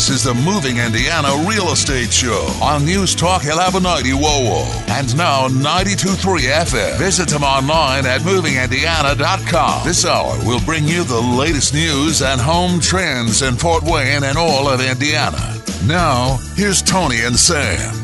This is the Moving Indiana Real Estate Show on News Talk 1190 WOWO and now 92.3 FM. Visit them online at movingindiana.com. This hour will bring you the latest news and home trends in Fort Wayne and all of Indiana. Now, here's Tony and Sam.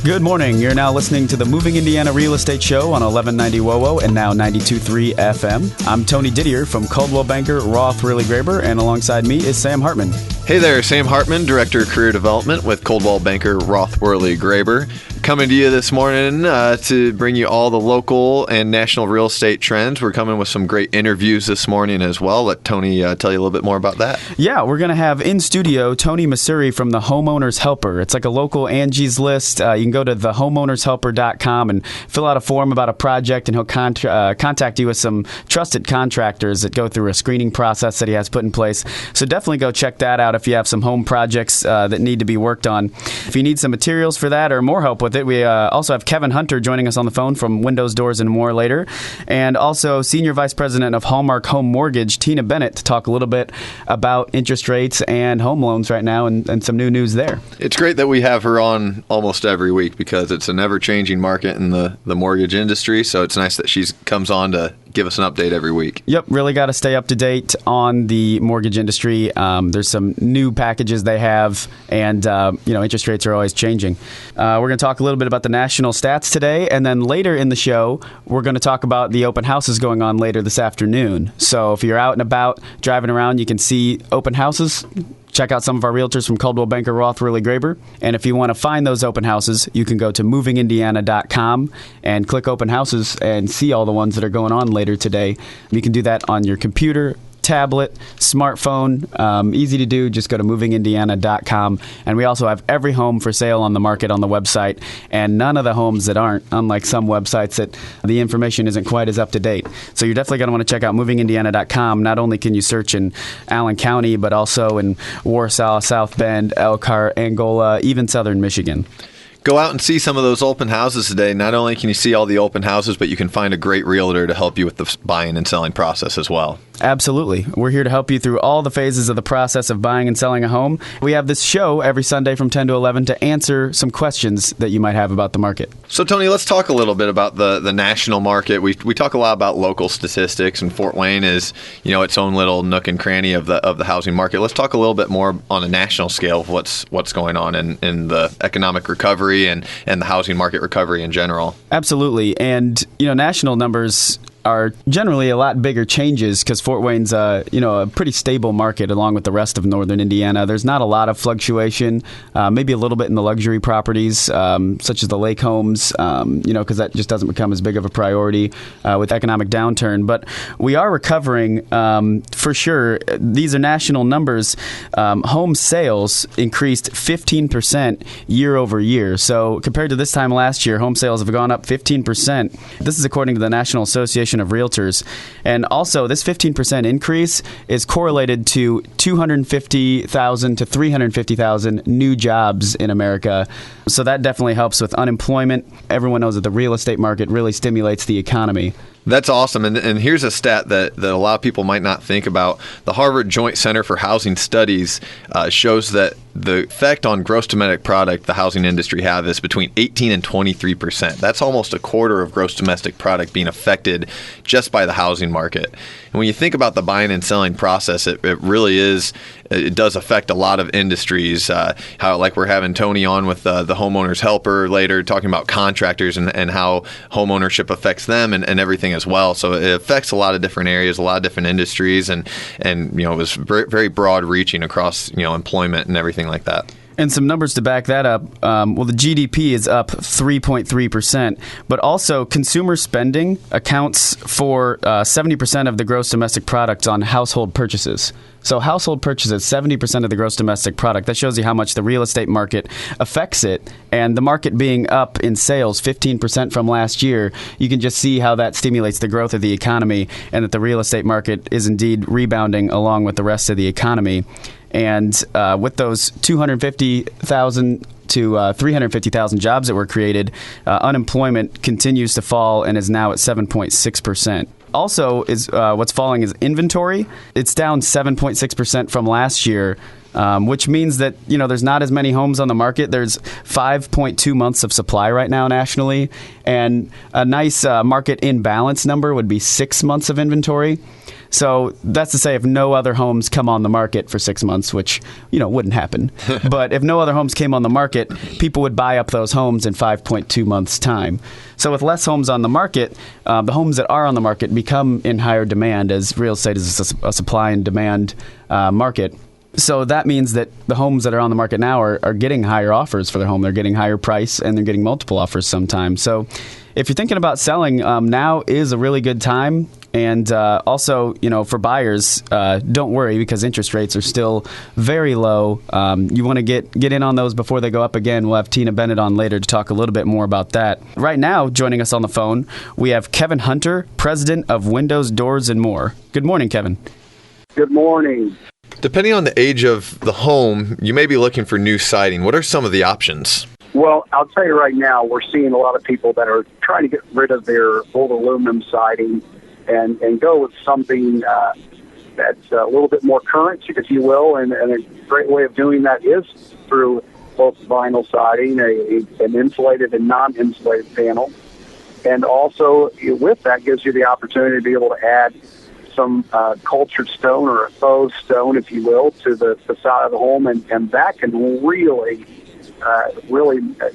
Good morning. You're now listening to the Moving Indiana Real Estate Show on 1190 WOWO and now 92.3 FM. I'm Tony Didier from Coldwell banker Roth, Wehrly, and alongside me is Sam Hartman. Hey there, Sam Hartman, Director of Career Development with Coldwell banker Roth, Wehrly, coming to you this morning to bring you all the local and national real estate trends. We're coming with some great interviews this morning as well. Let Tony tell you a little bit more about that. Yeah, we're going to have in studio Tony Masuri from the Homeowners Helper. It's like a local Angie's List. You can go to thehomeownershelper.com and fill out a form about a project, and he'll contact you with some trusted contractors that go through a screening process that he has put in place. So definitely go check that out if you have some home projects that need to be worked on. If you need some materials for that or more help with it, we also have Kevin Hunter joining us on the phone from Windows, Doors, and More later, and also Senior Vice President of Hallmark Home Mortgage, Tina Bennett, to talk a little bit about interest rates and home loans right now and some new news there. It's great that we have her on almost every week because it's an ever-changing market in the mortgage industry, so it's nice that she comes on to give us an update every week. Yep, really got to stay up to date on the mortgage industry. There's some new packages they have, and interest rates are always changing. We're going to talk a little bit about the national stats today, and then later in the show, we're going to talk about the open houses going on later this afternoon. So if you're out and about driving around, you can see open houses. Check out some of our realtors from Coldwell banker Roth, Wehrly, and if you want to find those open houses, you can go to movingindiana.com and click open houses and see all the ones that are going on later today. You can do that on your computer, tablet, smartphone, easy to do. Just go to movingindiana.com, and we also have every home for sale on the market on the website, and none of the homes that aren't, unlike some websites that the information isn't quite as up to date. So you're definitely going to want to check out movingindiana.com. Not only can you search in Allen County, but also in Warsaw, South Bend, Elkhart, Angola, even southern Michigan. Go out and see some of those open houses today. Not only can you see all the open houses, but you can find a great realtor to help you with the buying and selling process as well. Absolutely. We're here to help you through all the phases of the process of buying and selling a home. We have this show every Sunday from 10 to 11 to answer some questions that you might have about the market. So, Tony, let's talk a little bit about the national market. We talk a lot about local statistics, and Fort Wayne is, its own little nook and cranny of the housing market. Let's talk a little bit more on a national scale of what's going on in the economic recovery and the housing market recovery in general. Absolutely. And, national numbers are generally a lot bigger changes because Fort Wayne's a pretty stable market along with the rest of northern Indiana. There's not a lot of fluctuation, maybe a little bit in the luxury properties such as the lake homes, because that just doesn't become as big of a priority with economic downturn. But we are recovering for sure. These are national numbers. Home sales increased 15% year over year. So compared to this time last year, home sales have gone up 15%. This is according to the National Association of Realtors. And also, this 15% increase is correlated to 250,000 to 350,000 new jobs in America. So that definitely helps with unemployment. Everyone knows that the real estate market really stimulates the economy. That's awesome. And here's a stat that a lot of people might not think about. The Harvard Joint Center for Housing Studies shows that the effect on gross domestic product the housing industry have is between 18 and 23%. That's almost a quarter of gross domestic product being affected just by the housing market. And when you think about the buying and selling process, it really is, it does affect a lot of industries. How, like we're having Tony on with the Homeowners Helper later, talking about contractors and how home ownership affects them and everything as well. So it affects a lot of different areas, a lot of different industries, and it was very, very broad reaching across employment and everything like that. And some numbers to back that up. The GDP is up 3.3%, but also consumer spending accounts for 70% of the gross domestic product on household purchases. So household purchases, 70% of the gross domestic product. That shows you how much the real estate market affects it. And the market being up in sales 15% from last year, you can just see how that stimulates the growth of the economy and that the real estate market is indeed rebounding along with the rest of the economy. And with those 250,000 to 350,000 jobs that were created, unemployment continues to fall and is now at 7.6%. Also, what's falling is inventory. It's down 7.6% from last year. which means that, there's not as many homes on the market. There's 5.2 months of supply right now nationally, and a nice market imbalance number would be 6 months of inventory. So that's to say if no other homes come on the market for 6 months, which, wouldn't happen. But if no other homes came on the market, people would buy up those homes in 5.2 months' time. So with less homes on the market, the homes that are on the market become in higher demand, as real estate is a supply and demand market. So that means that the homes that are on the market now are getting higher offers for their home. They're getting higher price, and they're getting multiple offers sometimes. So if you're thinking about selling, now is a really good time. And also, for buyers, don't worry because interest rates are still very low. You want to get in on those before they go up again. We'll have Tina Bennett on later to talk a little bit more about that. Right now, joining us on the phone, we have Kevin Hunter, president of Windows, Doors, and More. Good morning, Kevin. Good morning. Depending on the age of the home, you may be looking for new siding. What are some of the options? Well, I'll tell you right now, we're seeing a lot of people that are trying to get rid of their old aluminum siding and go with something that's a little bit more current, if you will, and a great way of doing that is through both vinyl siding, an insulated and non-insulated panel, and also with that gives you the opportunity to be able to add some cultured stone or a faux stone, if you will, to the facade of the home, and that can really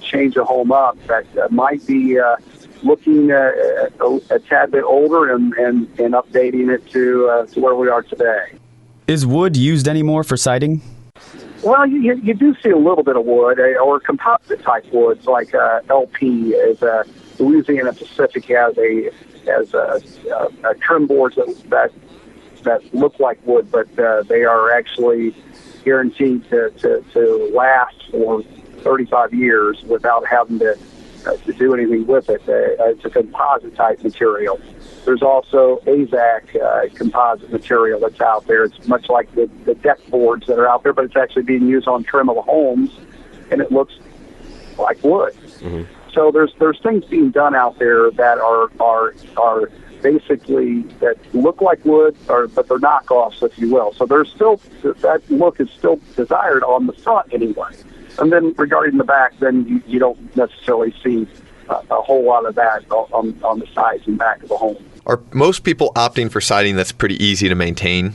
change a home up that might be looking a tad bit older and updating it to where we are today. Is wood used anymore for siding? Well, you do see a little bit of wood, or composite type woods like LP. Louisiana Pacific has trim boards that look like wood, but they are actually guaranteed to last for 35 years without having to do anything with it. It's a composite type material. There's also AZAC composite material that's out there. It's much like the deck boards that are out there, but it's actually being used on trim of the homes, and it looks like wood. Mm-hmm. So there's things being done out there that are basically that look like wood, but they're knockoffs, if you will. So there's still that look is still desired on the front anyway. And then regarding the back, then you don't necessarily see a whole lot of that on the sides and back of the home. Are most people opting for siding that's pretty easy to maintain?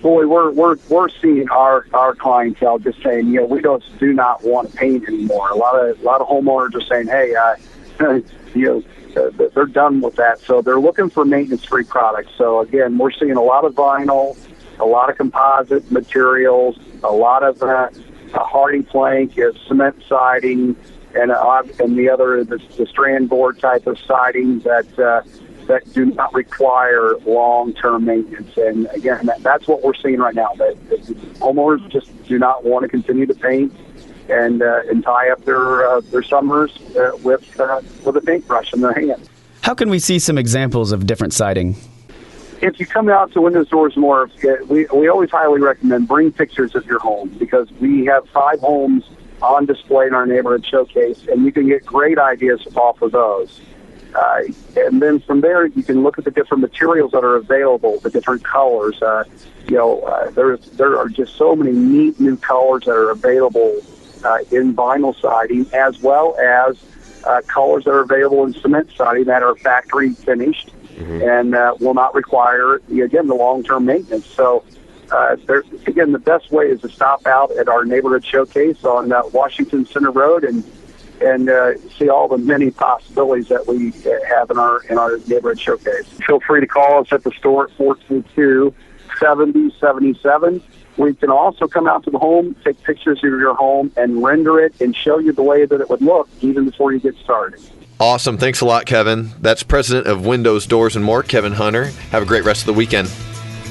Boy, we're seeing our clientele just saying, we do not want to paint anymore. A lot of homeowners are saying, hey, they're done with that, so they're looking for maintenance-free products. So again, we're seeing a lot of vinyl, a lot of composite materials, a lot of hardy plank, cement siding, and the strand board type of siding that do not require long-term maintenance. And again, that's what we're seeing right now. That homeowners just do not want to continue to paint and tie up their summers with a paintbrush in their hand. How can we see some examples of different siding? If you come out to Windows, Doors, More, we always highly recommend bring pictures of your home, because we have 5 homes on display in our neighborhood showcase, and you can get great ideas off of those. And then from there, you can look at the different materials that are available, the different colors. There are just so many neat new colors that are available in vinyl siding, as well as colors that are available in cement siding that are factory finished. Mm-hmm. And will not require, again, the long-term maintenance. So, again, the best way is to stop out at our neighborhood showcase on Washington Center Road and see all the many possibilities that we have in our neighborhood showcase. Feel free to call us at the store at 422-7077. We can also come out to the home, take pictures of your home, and render it and show you the way that it would look even before you get started. Awesome. Thanks a lot, Kevin. That's President of Windows, Doors, and More, Kevin Hunter. Have a great rest of the weekend.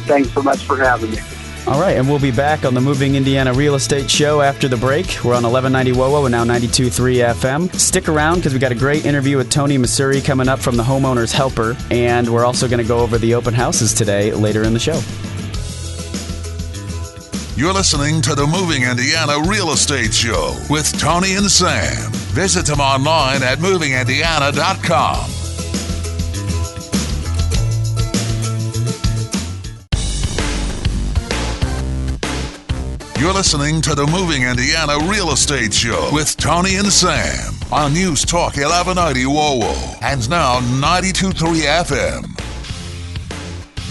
Thanks so much for having me. All right, and we'll be back on the Moving Indiana Real Estate Show after the break. We're on 1190 WOWO and now 92.3 FM. Stick around because we got a great interview with Tony Masuri coming up from the Homeowner's Helper, and we're also going to go over the open houses today later in the show. You're listening to the Moving Indiana Real Estate Show with Tony and Sam. Visit them online at movingindiana.com. You're listening to the Moving Indiana Real Estate Show with Tony and Sam on News Talk 1190 WOWO and now 92.3 FM.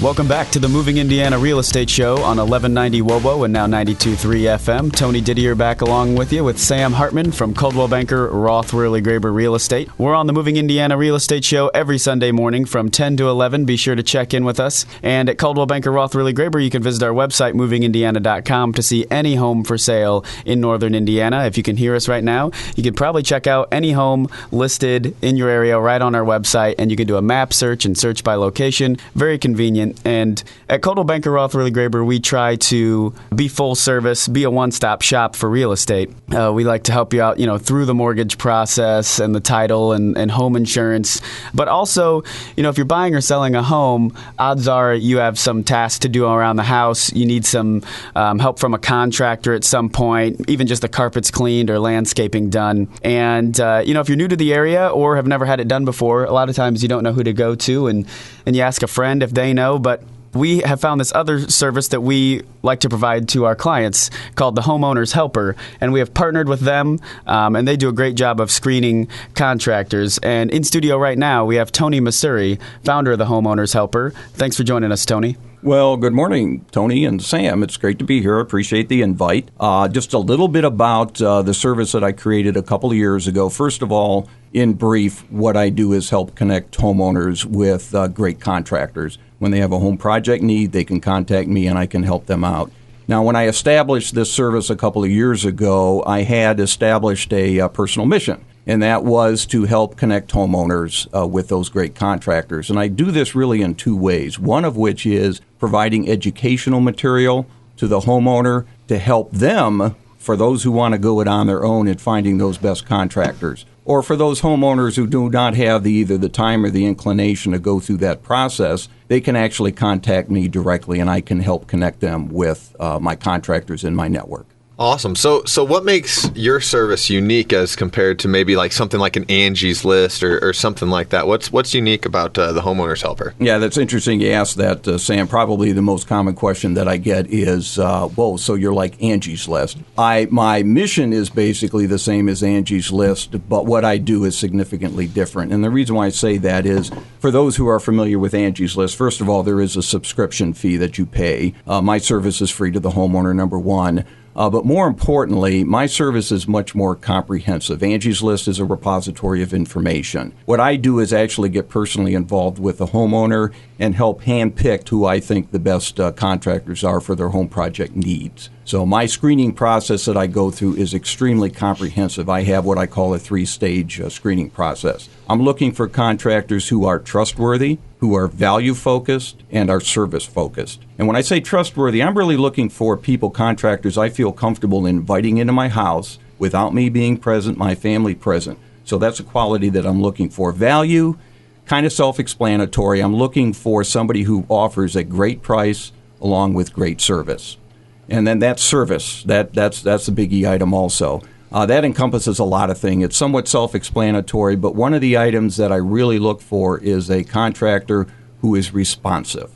Welcome back to the Moving Indiana Real Estate Show on 1190 WOWO and now 92.3 FM. Tony Didier back along with you with Sam Hartman from Coldwell Banker, Roth, Wehrly, Graber Real Estate. We're on the Moving Indiana Real Estate Show every Sunday morning from 10 to 11. Be sure to check in with us. And at Coldwell Banker, Roth, Wehrly, Graber, you can visit our website, movingindiana.com, to see any home for sale in northern Indiana. If you can hear us right now, you can probably check out any home listed in your area right on our website, and you can do a map search and search by location. Very convenient. And at Coldwell Banker, Roth, Wehrly, Graber, we try to be full service, be a one-stop shop for real estate. We like to help you out, through the mortgage process and the title and home insurance. But also, if you're buying or selling a home, odds are you have some tasks to do around the house. You need some help from a contractor at some point, even just the carpets cleaned or landscaping done. And, if you're new to the area or have never had it done before, a lot of times you don't know who to go to, and you ask a friend if they know. But we have found this other service that we like to provide to our clients called the Homeowner's Helper, and we have partnered with them, and they do a great job of screening contractors. And in studio right now, we have Tony Masuri, founder of the Homeowner's Helper. Thanks for joining us, Tony. Well, good morning, Tony and Sam. It's great to be here. I appreciate the invite. Just a little bit about the service that I created a couple of years ago. First of all, in brief, what I do is help connect homeowners with great contractors. When they have a home project need, they can contact me and I can help them out. Now, when I established this service a couple of years ago, I had established a personal mission, and that was to help connect homeowners with those great contractors. And I do this really in two ways, one of which is providing educational material to the homeowner to help them, for those who want to go it on their own, in finding those best contractors. Or for those homeowners who do not have either the time or the inclination to go through that process, they can actually contact me directly, and I can help connect them with my contractors in my network. Awesome. So what makes your service unique as compared to maybe like something like an Angie's List or something like that? What's unique about the Homeowner's Helper? Yeah, that's interesting you asked that, Sam. Probably the most common question that I get is, so you're like Angie's List. My mission is basically the same as Angie's List, but what I do is significantly different. And the reason why I say that is, for those who are familiar with Angie's List, first of all, there is a subscription fee that you pay. My service is free to the homeowner, number one. But more importantly, my service is much more comprehensive. Angie's List is a repository of information. What I do is actually get personally involved with the homeowner and help handpick who I think the best contractors are for their home project needs. So my screening process that I go through is extremely comprehensive. I have what I call a three-stage screening process. I'm looking for contractors who are trustworthy, who are value-focused, and are service-focused. And when I say trustworthy, I'm really looking for people, contractors I feel comfortable inviting into my house without me being present, my family present. So that's a quality that I'm looking for. Value, kind of self-explanatory. I'm looking for somebody who offers a great price along with great service. And then that service, that's a biggie item also. That encompasses a lot of things. It's somewhat self-explanatory, but one of the items that I really look for is a contractor who is responsive.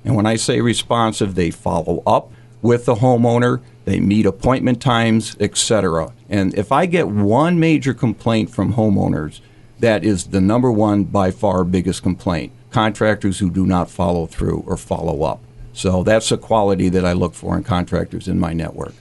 And when I say responsive, they follow up with the homeowner, they meet appointment times, etc. And if I get one major complaint from homeowners, that is the number one, by far, biggest complaint. Contractors who do not follow through or follow up. So that's a quality that I look for in contractors in my network.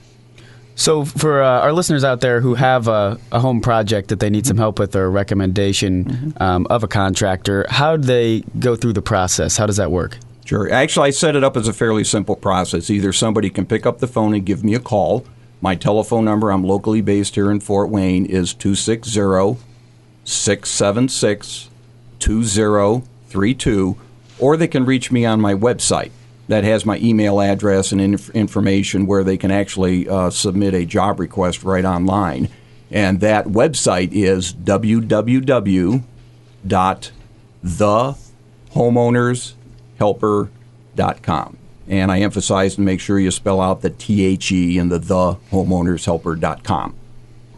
So for our listeners out there who have a home project that they need some help with or a recommendation of a contractor, how do they go through the process? How does that work? Sure. Actually, I set it up as a fairly simple process. Either somebody can pick up the phone and give me a call. My telephone number, I'm locally based here in Fort Wayne, is 260-676-2032, or they can reach me on my website. That has my email address and information where they can actually submit a job request right online. And that website is www.thehomeownershelper.com. And I emphasize to make sure you spell out the THE in the homeownershelper.com.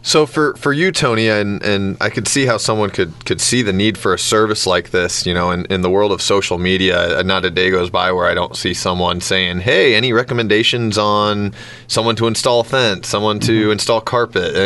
So for you, Tony, and I could see how someone could see the need for a service like this, in the world of social media. Not a day goes by where I don't see someone saying, hey, any recommendations on someone to install a fence, someone to install carpet,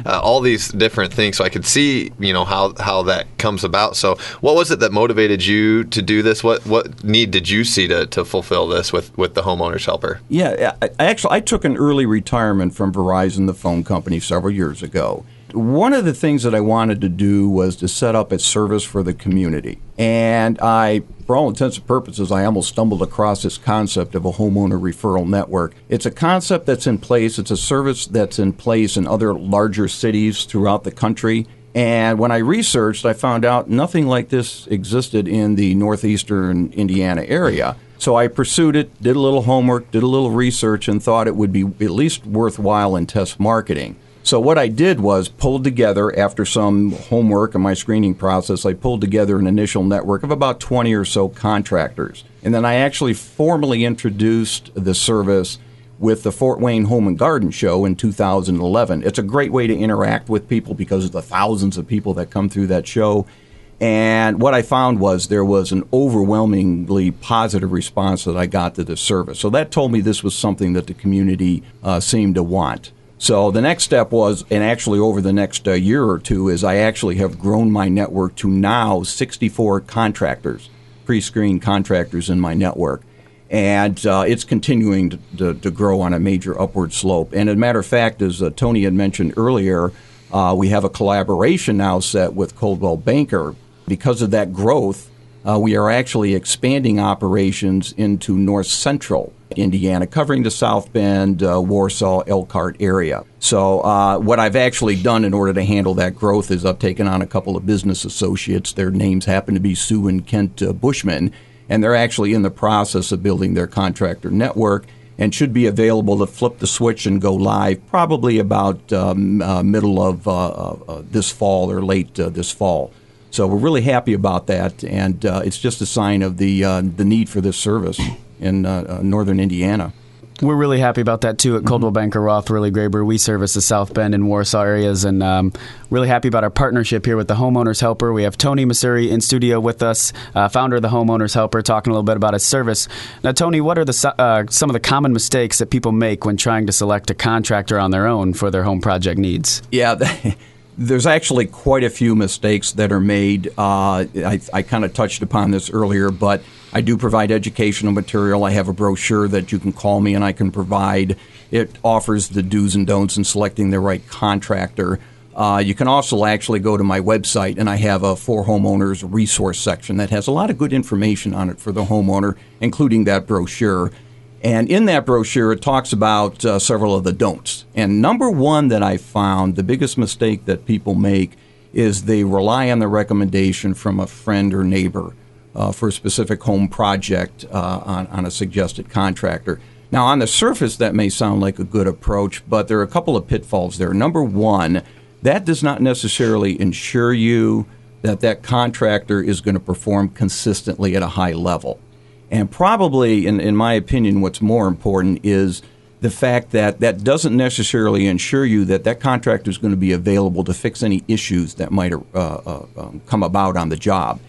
all these different things. So I could see, how that comes about. So what was it that motivated you to do this? What need did you see to fulfill this with the Homeowners Helper? Yeah, I took an early retirement from Verizon, the phone company, several years ago. One of the things that I wanted to do was to set up a service for the community. And for all intents and purposes, I almost stumbled across this concept of a homeowner referral network. It's a concept that's in place. It's a service that's in place in other larger cities throughout the country. And when I researched, I found out nothing like this existed in the northeastern Indiana area. So I pursued it, did a little homework, did a little research, and thought it would be at least worthwhile in test marketing. So what I did was pulled together, after some homework in my screening process, I pulled together an initial network of about 20 or so contractors. And then I actually formally introduced the service with the Fort Wayne Home and Garden Show in 2011. It's a great way to interact with people because of the thousands of people that come through that show. And what I found was there was an overwhelmingly positive response that I got to the service. So that told me this was something that the community seemed to want. So the next step was, and actually over the next year or two, is I actually have grown my network to now 64 contractors, pre-screened contractors in my network. And it's continuing to grow on a major upward slope. And as a matter of fact, as Tony had mentioned earlier, we have a collaboration now set with Coldwell Banker. Because of that growth, we are actually expanding operations into north central Indiana, covering the South Bend, Warsaw, Elkhart area. So what I've actually done in order to handle that growth is I've taken on a couple of business associates. Their names happen to be Sue and Kent Bushman, and they're actually in the process of building their contractor network and should be available to flip the switch and go live probably about middle of this fall or late this fall. So we're really happy about that, and it's just a sign of the need for this service in northern Indiana. We're really happy about that, too, at Coldwell Banker, Roth, Wehrly, Graber. We service the South Bend and Warsaw areas, and really happy about our partnership here with the Homeowners Helper. We have Tony Masuri in studio with us, founder of the Homeowners Helper, talking a little bit about his service. Now, Tony, what are some of the common mistakes that people make when trying to select a contractor on their own for their home project needs? Yeah, there's actually quite a few mistakes that are made. I kind of touched upon this earlier, but I do provide educational material. I have a brochure that you can call me and I can provide. It offers the do's and don'ts in selecting the right contractor. You can also actually go to my website, and I have a For Homeowners resource section that has a lot of good information on it for the homeowner, including that brochure. And in that brochure, it talks about several of the don'ts. And number one that I found, the biggest mistake that people make, is they rely on the recommendation from a friend or neighbor for a specific home project on a suggested contractor. Now, on the surface, that may sound like a good approach, but there are a couple of pitfalls there. Number one, that does not necessarily ensure you that that contractor is going to perform consistently at a high level. And probably, in my opinion, what's more important is the fact that that doesn't necessarily ensure you that that contractor is going to be available to fix any issues that might come about on the job.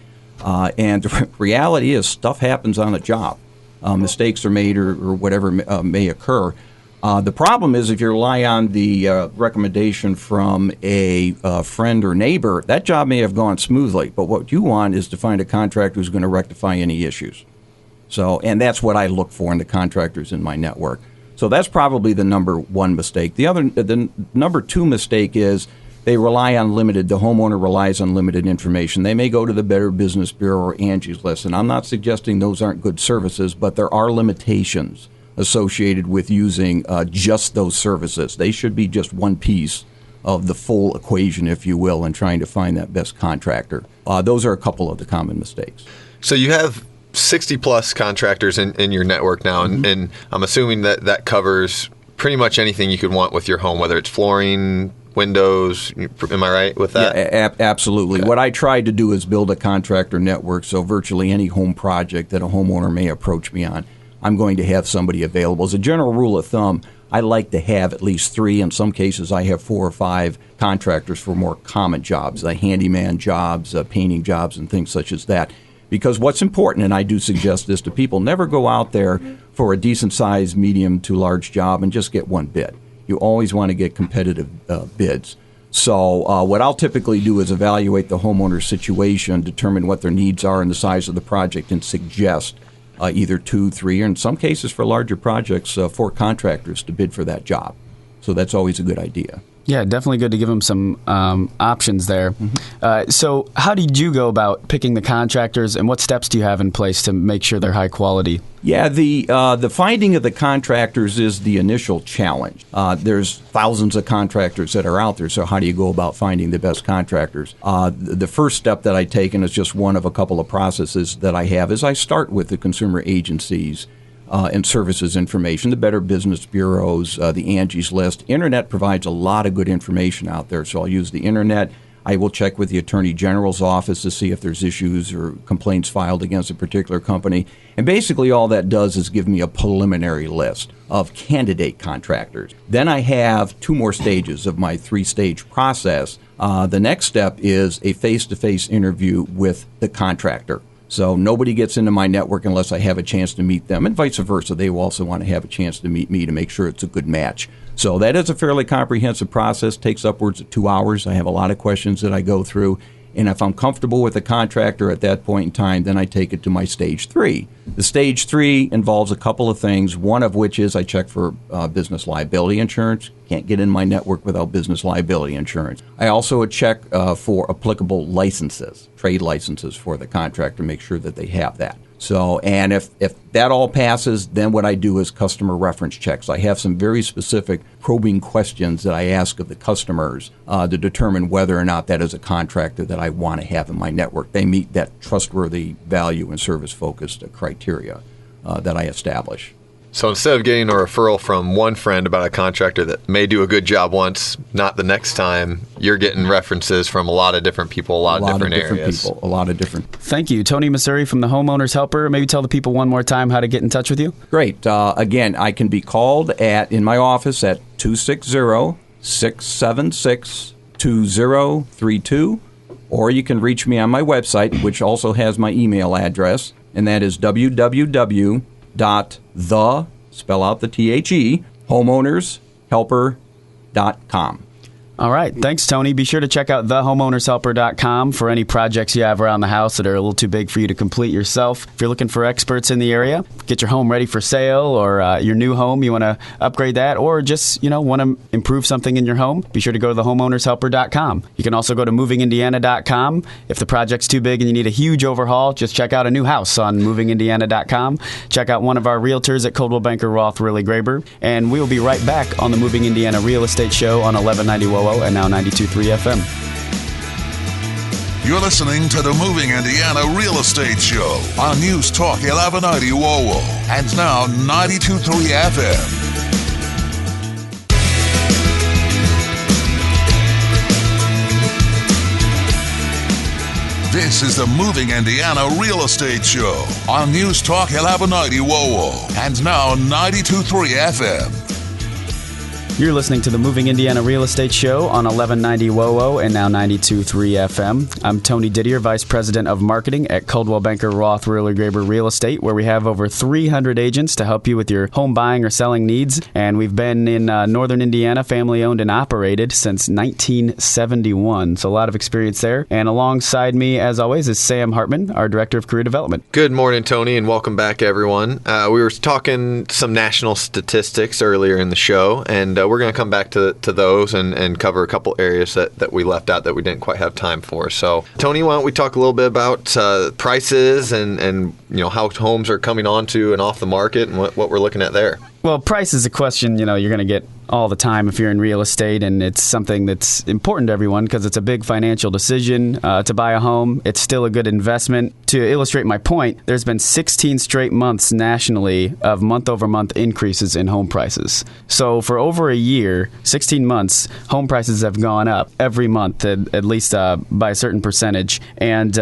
And the reality is stuff happens on a job. Mistakes are made or whatever may occur. The problem is if you rely on the recommendation from a friend or neighbor, that job may have gone smoothly. But what you want is to find a contractor who's going to rectify any issues. So, and that's what I look for in the contractors in my network. So that's probably the number one mistake. The number two mistake is they rely on the homeowner relies on limited information. They may go to the Better Business Bureau or Angie's List, and I'm not suggesting those aren't good services, but there are limitations associated with using just those services. They should be just one piece of the full equation, if you will, in trying to find that best contractor. Those are a couple of the common mistakes. So you have 60-plus contractors in your network now, and I'm assuming that covers pretty much anything you could want with your home, whether it's flooring, windows. Am I right with that? Yeah, absolutely. Okay. What I tried to do is build a contractor network, so virtually any home project that a homeowner may approach me on, I'm going to have somebody available. As a general rule of thumb, I like to have at least 3. In some cases, I have 4 or 5 contractors for more common jobs, like handyman jobs, painting jobs, and things such as that. Because what's important, and I do suggest this to people, never go out there for a decent-sized, medium to large job and just get one bid. You always want to get competitive bids. So what I'll typically do is evaluate the homeowner's situation, determine what their needs are and the size of the project, and suggest either 2, 3, or in some cases for larger projects, 4 contractors to bid for that job. So that's always a good idea. Yeah, definitely good to give them some options there. Mm-hmm. So how did you go about picking the contractors, and what steps do you have in place to make sure they're high quality? Yeah, the finding of the contractors is the initial challenge. There's thousands of contractors that are out there, so how do you go about finding the best contractors? The first step that I take, and it's just one of a couple of processes that I have, is I start with the consumer agencies and services information, the Better Business Bureaus, the Angie's List. Internet provides a lot of good information out there, so I'll use the Internet. I will check with the Attorney General's office to see if there's issues or complaints filed against a particular company. And basically all that does is give me a preliminary list of candidate contractors. Then I have 2 more stages of my 3-stage process. The next step is a face-to-face interview with the contractor. So nobody gets into my network unless I have a chance to meet them, and vice versa. They will also want to have a chance to meet me to make sure it's a good match. So that is a fairly comprehensive process, takes upwards of 2 hours. I have a lot of questions that I go through, and if I'm comfortable with the contractor at that point in time, then I take it to my stage 3. The stage 3 involves a couple of things, one of which is I check for business liability insurance. Can't get in my network without business liability insurance. I also check for applicable licenses, trade licenses for the contractor, make sure that they have that. So, and if that all passes, then what I do is customer reference checks. I have some very specific probing questions that I ask of the customers to determine whether or not that is a contractor that I want to have in my network. They meet that trustworthy, value, and service-focused criteria that I establish. So instead of getting a referral from one friend about a contractor that may do a good job once, not the next time, you're getting references from a lot of different people, a lot of different areas. People, a lot of different. Thank you. Tony Masuri from the Homeowners Helper. Maybe tell the people one more time how to get in touch with you. Great. Again, I can be called in my office at 260-676-2032, or you can reach me on my website, which also has my email address, and that is homeownershelper.com. All right. Thanks, Tony. Be sure to check out thehomeownershelper.com for any projects you have around the house that are a little too big for you to complete yourself. If you're looking for experts in the area, get your home ready for sale, or your new home, you want to upgrade that, or just, want to improve something in your home, be sure to go to thehomeownershelper.com. You can also go to movingindiana.com. If the project's too big and you need a huge overhaul, just check out a new house on movingindiana.com. Check out one of our realtors at Coldwell Banker Roth, Wehrly Graber. And we will be right back on the Moving Indiana Real Estate Show on 1190 WOWO and now 92.3 FM. You're listening to the Moving Indiana Real Estate Show on News Talk 1190 WOWO and now 92.3 FM. This is the Moving Indiana Real Estate Show on News Talk 1190 WOWO and now 92.3 FM. You're listening to the Moving Indiana Real Estate Show on 1190 WOWO and now 92.3 FM. I'm Tony Didier, Vice President of Marketing at Coldwell Banker Roth, Wehrly Graber Real Estate, where we have over 300 agents to help you with your home buying or selling needs. And we've been in northern Indiana, family owned and operated since 1971. So a lot of experience there. And alongside me, as always, is Sam Hartman, our Director of Career Development. Good morning, Tony, and welcome back, everyone. We were talking some national statistics earlier in the show, and we're going to come back to those and cover a couple areas that we left out that we didn't quite have time for. So, Tony, why don't we talk a little bit about prices and how homes are coming onto and off the market and what we're looking at there? Well, price is a question, you're going to get all the time if you're in real estate, and it's something that's important to everyone because it's a big financial decision to buy a home. It's still a good investment. To illustrate my point, there's been 16 straight months nationally of month-over-month increases in home prices. So for over a year, 16 months, home prices have gone up every month, at least by a certain percentage. And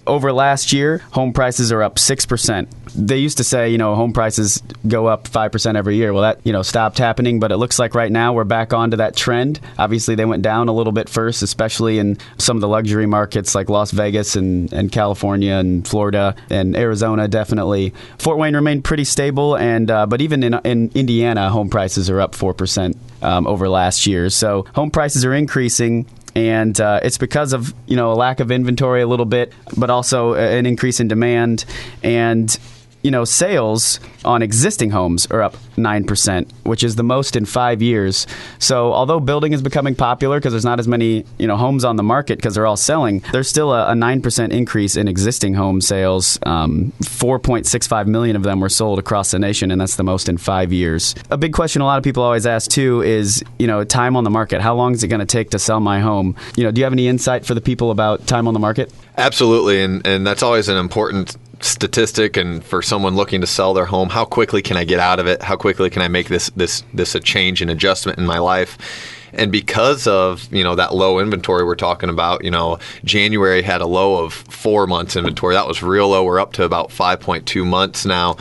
over last year, home prices are up 6%. They used to say, home prices go up 5% every year. Well, that, stopped happening, but it looks like right now we're back onto that trend. Obviously, they went down a little bit first, especially in some of the luxury markets like Las Vegas and California and Florida and Arizona, definitely. Fort Wayne remained pretty stable, and but even in Indiana, home prices are up 4% over last year. So home prices are increasing. And it's because of, a lack of inventory a little bit, but also an increase in demand. And, sales on existing homes are up 9%, which is the most in 5 years. So although building is becoming popular because there's not as many, homes on the market because they're all selling, there's still a 9% increase in existing home sales. 4.65 million of them were sold across the nation, and that's the most in 5 years. A big question a lot of people always ask, too, is, time on the market. How long is it going to take to sell my home? Do you have any insight for the people about time on the market? Absolutely, and that's always an important statistic. And for someone looking to sell their home, how quickly can I get out of it? How quickly can I make this a change and adjustment in my life? And because of, that low inventory we're talking about, January had a low of 4 months inventory. That was real low. We're up to about 5.2 months now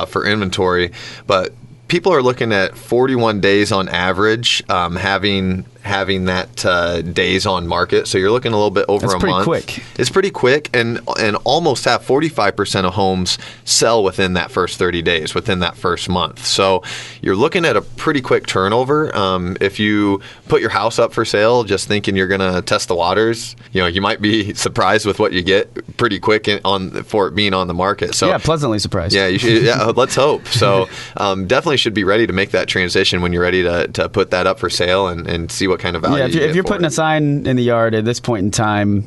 for inventory. But people are looking at 41 days on average, having that days on market. So you're looking a little bit over a month. Quick. It's pretty quick, and almost half, 45% of homes sell within that first 30 days, within that first month. So you're looking at a pretty quick turnover. If you put your house up for sale just thinking you're going to test the waters, you might be surprised with what you get pretty quick for it being on the market. So yeah, pleasantly surprised. Yeah, you should, let's hope. So definitely should be ready to make that transition when you're ready to put that up for sale and see what kind of value. Yeah, if you're putting a sign in the yard at this point in time,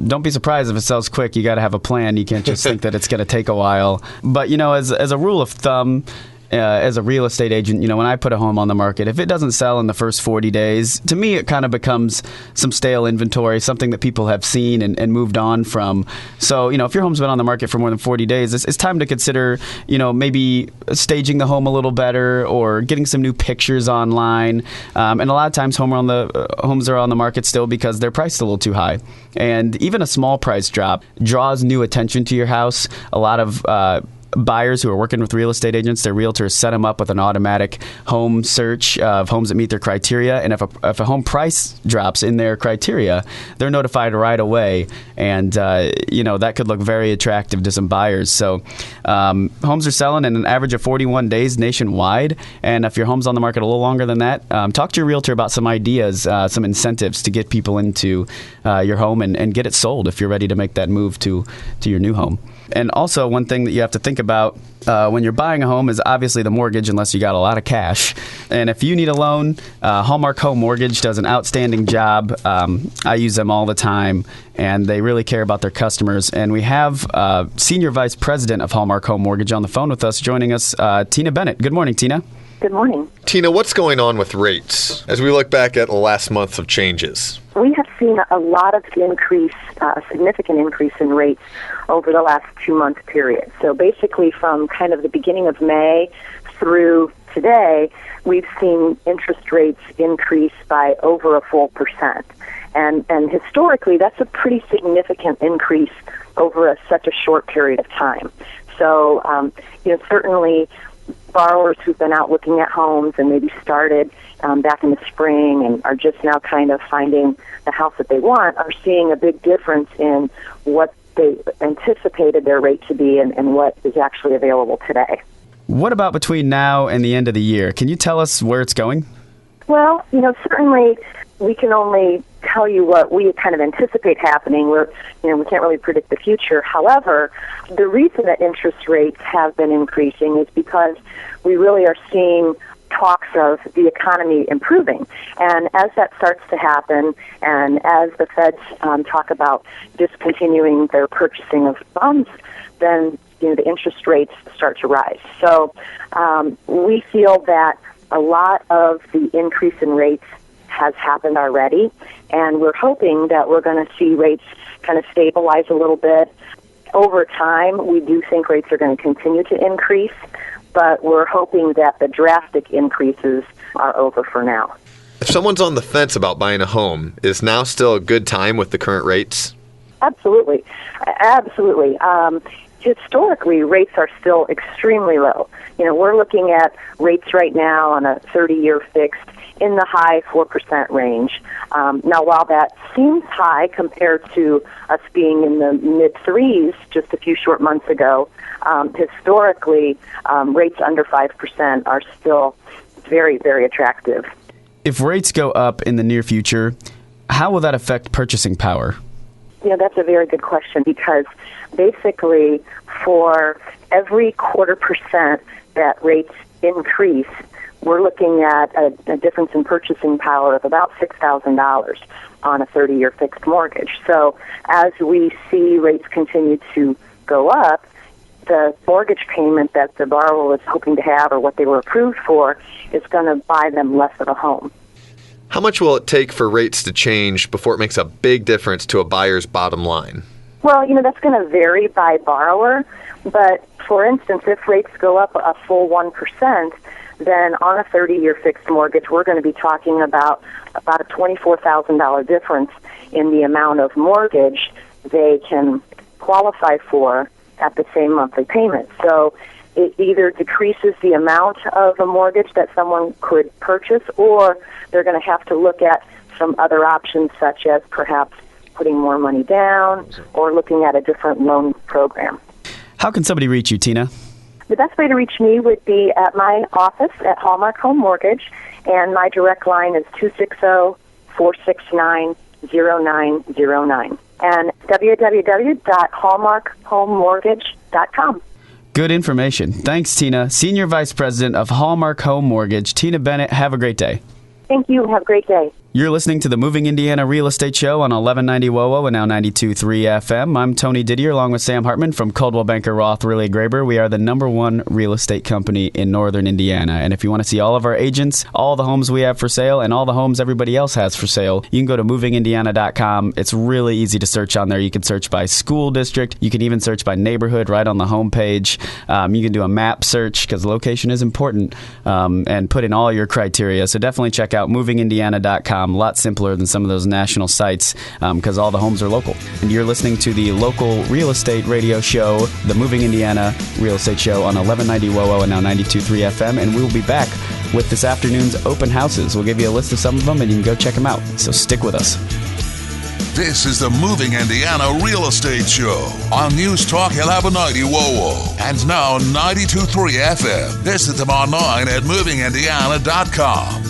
don't be surprised if it sells quick. You got to have a plan. You can't just think that it's going to take a while. But as a rule of thumb, as a real estate agent, when I put a home on the market, if it doesn't sell in the first 40 days, to me it kind of becomes some stale inventory, something that people have seen and moved on from. So, if your home's been on the market for more than 40 days, it's time to consider, maybe staging the home a little better or getting some new pictures online. And a lot of times homes are on the market still because they're priced a little too high. And even a small price drop draws new attention to your house. A lot of buyers who are working with real estate agents, their realtors set them up with an automatic home search of homes that meet their criteria. And if a home price drops in their criteria, they're notified right away. And, that could look very attractive to some buyers. So homes are selling in an average of 41 days nationwide. And if your home's on the market a little longer than that, talk to your realtor about some ideas, some incentives to get people into your home and get it sold if you're ready to make that move to your new home. And also, one thing that you have to think about when you're buying a home is obviously the mortgage, unless you got a lot of cash. And if you need a loan, Hallmark Home Mortgage does an outstanding job. I use them all the time, and they really care about their customers. And we have Senior Vice President of Hallmark Home Mortgage on the phone with us, joining us, Tina Bennett. Good morning, Tina. Good morning. Tina, what's going on with rates as we look back at the last month of changes? We have seen a lot of increase, a significant increase in rates over the last 2-month period. So basically from kind of the beginning of May through today, we've seen interest rates increase by over a full %. And historically, that's a pretty significant increase over such a short period of time. So, certainly borrowers who've been out looking at homes and maybe started back in the spring and are just now kind of finding the house that they want are seeing a big difference in what they anticipated their rate to be and what is actually available today. What about between now and the end of the year? Can you tell us where it's going? Well, certainly we can only tell you what we kind of anticipate happening. We can't really predict the future. However, the reason that interest rates have been increasing is because we really are seeing talks of the economy improving. And as that starts to happen, and as the Feds talk about discontinuing their purchasing of bonds, then the interest rates start to rise. So we feel that a lot of the increase in rates has happened already, and we're hoping that we're going to see rates kind of stabilize a little bit. Over time, we do think rates are going to continue to increase, but we're hoping that the drastic increases are over for now. If someone's on the fence about buying a home, is now still a good time with the current rates? Absolutely. Absolutely. Historically, rates are still extremely low. We're looking at rates right now on a 30-year fixed in the high 4% range. Now, while that seems high compared to us being in the mid-3s just a few short months ago, historically, rates under 5% are still very, very attractive. If rates go up in the near future, how will that affect purchasing power? That's a very good question, because basically for every 0.25% that rates increase, we're looking at a difference in purchasing power of about $6,000 on a 30-year fixed mortgage. So as we see rates continue to go up, the mortgage payment that the borrower was hoping to have, or what they were approved for, is going to buy them less of a home. How much will it take for rates to change before it makes a big difference to a buyer's bottom line? Well, that's going to vary by borrower. But, for instance, if rates go up a full 1%, then on a 30-year fixed mortgage, we're going to be talking about a $24,000 difference in the amount of mortgage they can qualify for at the same monthly payment. So it either decreases the amount of a mortgage that someone could purchase, or they're going to have to look at some other options, such as perhaps putting more money down or looking at a different loan program. How can somebody reach you, Tina? The best way to reach me would be at my office at Hallmark Home Mortgage, and my direct line is 260-469-0909, and www.hallmarkhomemortgage.com. Good information. Thanks, Tina. Senior Vice President of Hallmark Home Mortgage, Tina Bennett. Have a great day. Thank you. Have a great day. You're listening to the Moving Indiana Real Estate Show on 1190 WOWO and now 92.3 FM. I'm Tony Didier along with Sam Hartman from Coldwell Banker Roth Wehrly Graber. We are the #1 real estate company in northern Indiana. And if you want to see all of our agents, all the homes we have for sale, and all the homes everybody else has for sale, you can go to movingindiana.com. It's really easy to search on there. You can search by school district. You can even search by neighborhood right on the homepage. You can do a map search because location is important, and put in all your criteria. So definitely check out movingindiana.com. A lot simpler than some of those national sites because all the homes are local. And you're listening to the local real estate radio show, the Moving Indiana Real Estate Show on 1190 WOWO and now 92.3 FM. And we'll be back with this afternoon's open houses. We'll give you a list of some of them and you can go check them out. So stick with us. This is the Moving Indiana Real Estate Show on News Talk 1190 WOWO and now 92.3 FM. Visit them online at movingindiana.com.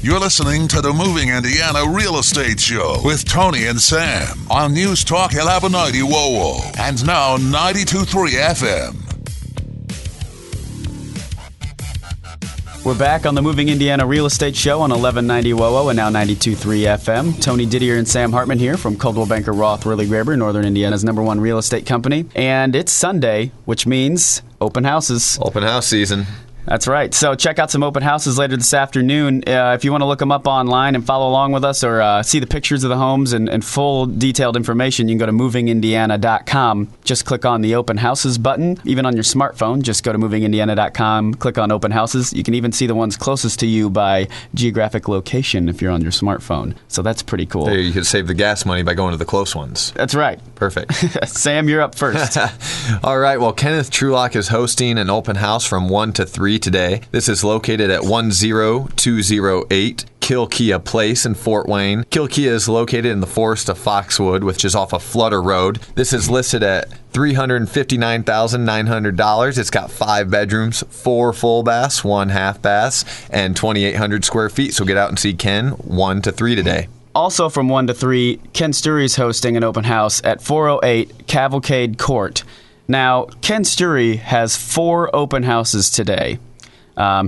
You're listening to the Moving Indiana Real Estate Show with Tony and Sam on News Talk 1190 WOWO and now 92.3 FM. We're back on the Moving Indiana Real Estate Show on 1190 WOWO and now 92.3 FM. Tony Didier and Sam Hartman here from Coldwell Banker Roth Wehrly Graber, Northern Indiana's #1 real estate company. And it's Sunday, which means open houses. Open house season. That's right. So check out some open houses later this afternoon. If you want to look them up online and follow along with us or see the pictures of the homes and full detailed information, you can go to movingindiana.com. Just click on the open houses button. Even on your smartphone, just go to movingindiana.com, click on open houses. You can even see the ones closest to you by geographic location if you're on your smartphone. So that's pretty cool. There, you could save the gas money by going to the close ones. That's right. Perfect. Sam, you're up first. All right. Well, Kenneth Trulock is hosting an open house from 1 to 3 today. This is located at 10208 Kilkea Place in Fort Wayne. Kilkea is located in the Forest of Foxwood, which is off of Flutter Road. This is listed at $359,900. It's got 5 bedrooms, 4 full baths, 1 half baths, and 2,800 square feet. So get out and see Ken 1 to 3 today. Also from 1 to 3, Ken Sturry is hosting an open house at 408 Cavalcade Court. Now, Ken Sturry has 4 open houses today.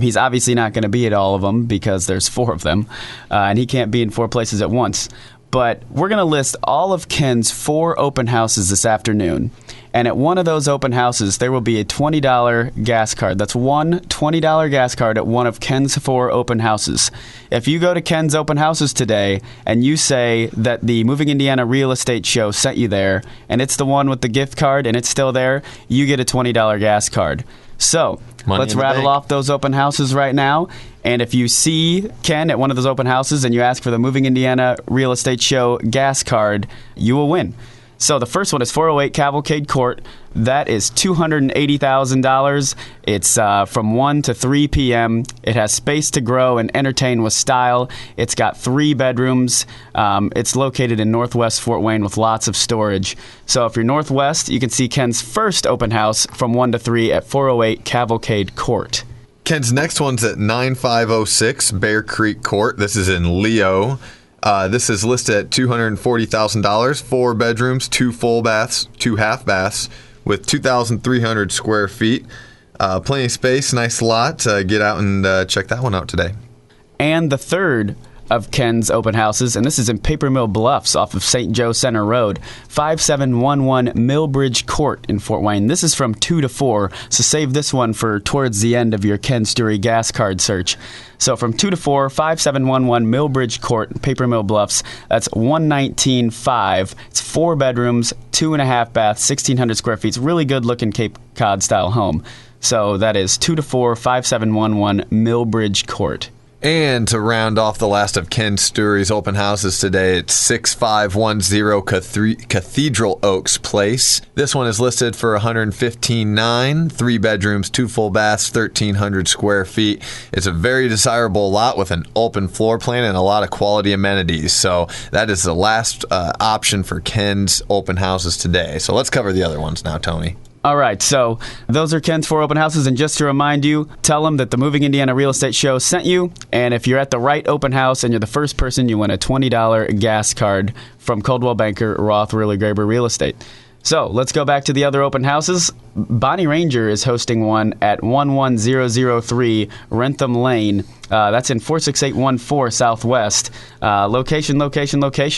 He's obviously not going to be at all of them because there's 4 of them, and he can't be in 4 places at once. But we're going to list all of Ken's 4 open houses this afternoon. And at one of those open houses, there will be a $20 gas card. That's one $20 gas card at one of Ken's 4 open houses. If you go to Ken's open houses today and you say that the Moving Indiana Real Estate Show sent you there, and it's the one with the gift card and it's still there, you get a $20 gas card. So let's in the rattle bank. off those open houses right now. And if you see Ken at one of those open houses and you ask for the Moving Indiana Real Estate Show gas card, you will win. So the first one is 408 Cavalcade Court. That is $280,000. It's from 1 to 3 p.m. It has space to grow and entertain with style. It's got 3 bedrooms. It's located in Northwest Fort Wayne with lots of storage. So if you're Northwest, you can see Ken's first open house from 1 to 3 at 408 Cavalcade Court. Ken's next one's at 9506 Bear Creek Court. This is in Leo. This is listed at $240,000, 4 bedrooms, 2 full baths, 2 half baths with 2,300 square feet. Plenty of space, nice lot. Get out and check that one out today. And the third of Ken's open houses, and this is in Paper Mill Bluffs off of St. Joe Center Road, 5711 Millbridge Court in Fort Wayne. This is from 2 to 4, so save this one for towards the end of your Ken Stewart gas card search. So from 2 to 4, 5711 Millbridge Court, Paper Mill Bluffs, that's $119,500. It's 4 bedrooms, 2.5 baths, 1,600 square feet. It's really good looking Cape Cod style home. So that is 2 to 4, 5711 Millbridge Court. And to round off the last of Ken Stewart's open houses today, it's 6510 Cathedral Oaks Place. This one is listed for $115,900, 3 bedrooms, 2 full baths, 1,300 square feet. It's a very desirable lot with an open floor plan and a lot of quality amenities. So that is the last option for Ken's open houses today. So let's cover the other ones now, Tony. All right, so those are Ken's 4 open houses, and just to remind you, tell them that the Moving Indiana Real Estate Show sent you, and if you're at the right open house and you're the first person, you win a $20 gas card from Coldwell banker Roth, Wehrly, Graber Real Estate. So let's go back to the other open houses. Bonnie Ranger is hosting one at 11003 Rentham Lane. That's in 46814 Southwest. Location.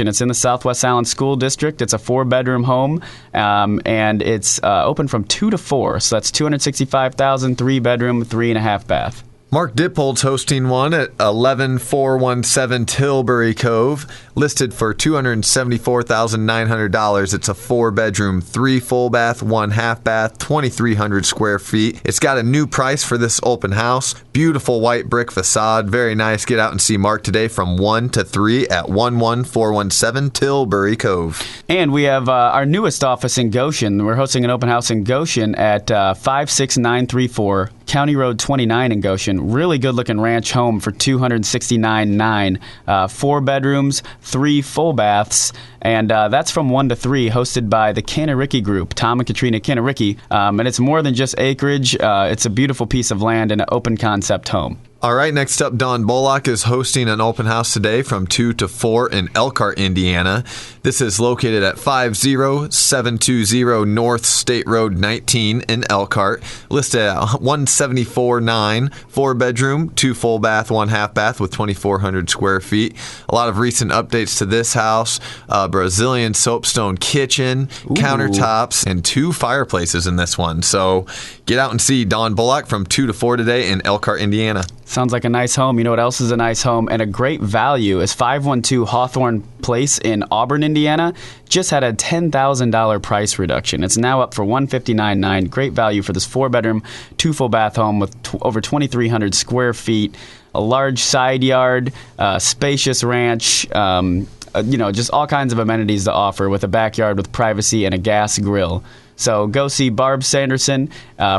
It's in the Southwest Allen School District. It's a 4-bedroom home, and it's open from 2 to 4. So that's $265,000, 3-bedroom, 3.5 bath. Mark Dippold's hosting one at 11417 Tilbury Cove, listed for $274,900. It's a 4-bedroom, 3 full bath, 1 half bath, 2,300 square feet. It's got a new price for this open house. Beautiful white brick facade, very nice. Get out and see Mark today from 1 to 3 at 11417 Tilbury Cove. And we have our newest office in Goshen. We're hosting an open house in Goshen at 56934 County Road 29 in Goshen. Really good-looking ranch home for $269,900. 4 bedrooms, 3 full baths, and that's from 1 to 3, hosted by the Canaricki Group, Tom and Katrina Canaricki. And it's more than just acreage. It's a beautiful piece of land and an open-concept home. All right, next up, Don Bullock is hosting an open house today from 2 to 4 in Elkhart, Indiana. This is located at 50720 North State Road 19 in Elkhart, listed at $174,900, 4-bedroom, 2 full bath, 1 half bath with 2,400 square feet. A lot of recent updates to this house: Brazilian soapstone kitchen, countertops, and 2 fireplaces in this one. So get out and see Don Bullock from 2 to 4 today in Elkhart, Indiana. Sounds like a nice home. You know what else is a nice home and a great value is 512 Hawthorne Place in Auburn, Indiana. Just had a $10,000 price reduction. It's now up for $159,900. Great value for this 4-bedroom, 2 full bath home with over 2,300 square feet, a large side yard, spacious ranch, just all kinds of amenities to offer with a backyard with privacy and a gas grill. So go see Barb Sanderson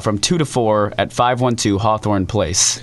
from 2 to 4 at 512 Hawthorne Place.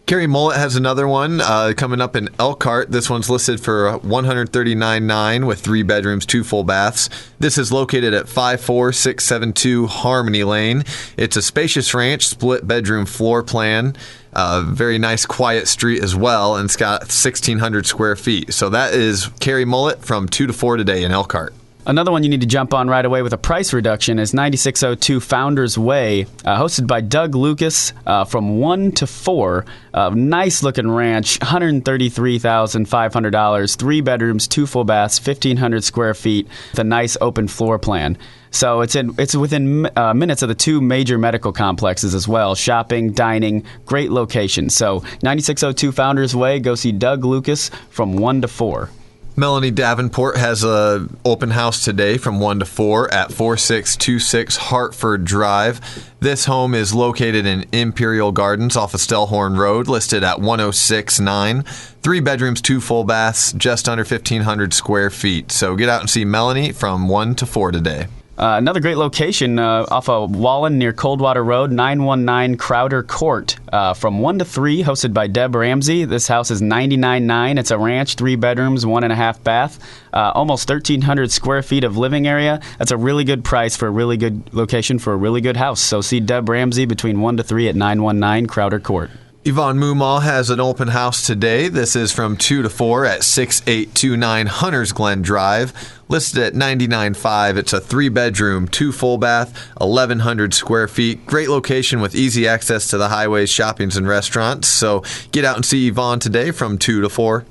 Carrie Mullet has another one coming up in Elkhart. This one's listed for $139,900 with 3 bedrooms, 2 full baths. This is located at 54672 Harmony Lane. It's a spacious ranch, split bedroom floor plan. Very nice, quiet street as well, and it's got 1,600 square feet. So that is Carrie Mullet from 2 to 4 today in Elkhart. Another one you need to jump on right away with a price reduction is 9602 Founders Way, hosted by Doug Lucas from 1 to 4. Nice looking ranch, $133,500, 3 bedrooms, 2 full baths, 1,500 square feet, with a nice open floor plan. So it's within minutes of the 2 major medical complexes as well. Shopping, dining, great location. So 9602 Founders Way, go see Doug Lucas from 1 to 4. Melanie Davenport has a open house today from 1 to 4 at 4626 Hartford Drive. This home is located in Imperial Gardens off of Stellhorn Road, listed at 1069. 3 bedrooms, 2 full baths, just under 1,500 square feet. So get out and see Melanie from 1 to 4 today. Another great location off of Wallen near Coldwater Road, 919 Crowder Court, from 1 to 3, hosted by Deb Ramsey. This house is $99,900. It's a ranch, 3 bedrooms, 1.5 bath, almost 1,300 square feet of living area. That's a really good price for a really good location for a really good house. So see Deb Ramsey between 1 to 3 at 919 Crowder Court. Yvonne Mumal has an open house today. This is from 2 to 4 at 6829 Hunters Glen Drive. Listed at $99,500. It's a 3-bedroom, 2 full bath, 1,100 square feet. Great location with easy access to the highways, shoppings, and restaurants. So get out and see Yvonne today from 2 to 4.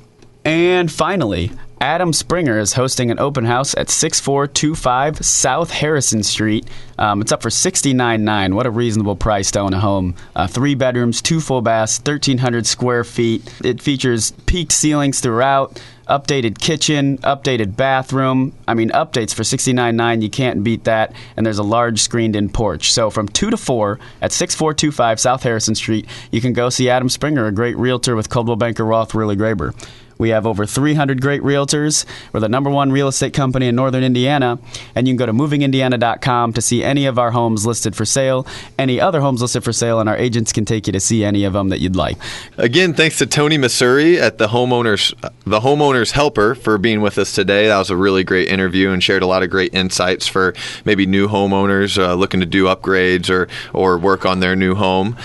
And finally, Adam Springer is hosting an open house at 6425 South Harrison Street. It's up for $69,900. What a reasonable price to own a home. 3 bedrooms, 2 full baths, 1,300 square feet. It features peaked ceilings throughout, updated kitchen, updated bathroom. I mean, updates for $69,900. You can't beat that. And there's a large screened-in porch. So from 2 to 4 at 6425 South Harrison Street, you can go see Adam Springer, a great realtor with Coldwell Banker Roth, Wehrly Graber. We have over 300 great realtors. We're the #1 real estate company in northern Indiana. And you can go to movingindiana.com to see any of our homes listed for sale, any other homes listed for sale, and our agents can take you to see any of them that you'd like. Again, thanks to Tony Masuri at the Homeowners Helper for being with us today. That was a really great interview and shared a lot of great insights for maybe new homeowners looking to do upgrades or work on their new home.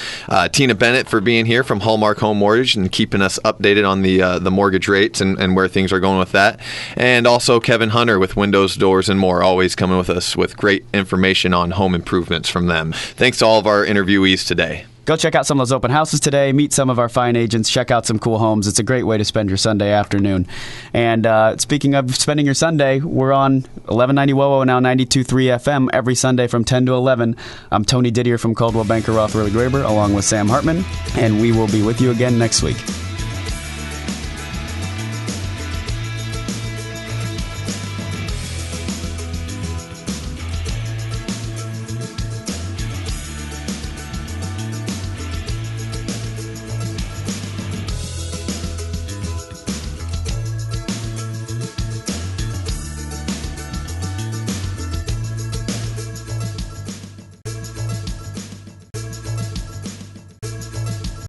Tina Bennett for being here from Hallmark Home Mortgage and keeping us updated on the mortgage rates and where things are going with that. And also Kevin Hunter with Windows, Doors, and More, always coming with us with great information on home improvements from them. Thanks to all of our interviewees today. Go check out some of those open houses today. Meet some of our fine agents. Check out some cool homes. It's a great way to spend your Sunday afternoon. And speaking of spending your Sunday, we're on 1190 WOWO, now 92.3 FM every Sunday from 10 to 11. I'm Tony Didier from Coldwell Banker Roth, Wehrly Graber, along with Sam Hartman. And we will be with you again next week.